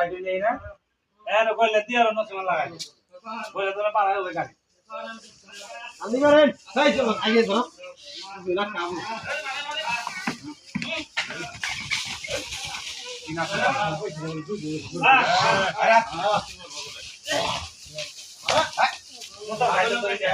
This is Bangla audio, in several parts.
বাইরে নেই না এর কইলে দিয়ার নসম লাগাই বলে তোরা পারা হবে গাড়ি আমি করেন তাই চলো আগে তো বিনা কাম কিনা তো আরে মোটা ভাইলে তো এটা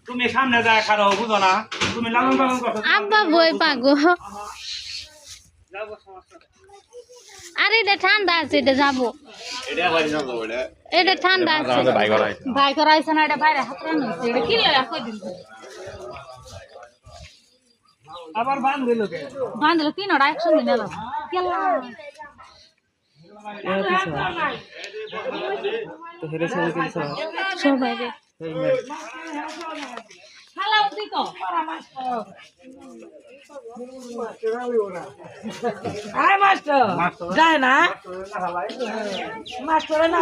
তুমি সামনে যায় খারো বুঝো না তুমি লালন পালন করছো আব্বা বই পাগো আরে এটা ঠান্ডা আছে এটা যাবো এটা ঠান্ডা আছে ভাই করাইছে না এটা বাইরে হাত রাখছে এটা কি লাগা কই দিন আবার বাঁধলো কে বাঁধলো তিনটা একসঙ্গে নিলাম কেলা তো হেরে সবাই কিছু সবাই রে হালাও তুই তো আয় মাস্টার যায় না মাস্টার না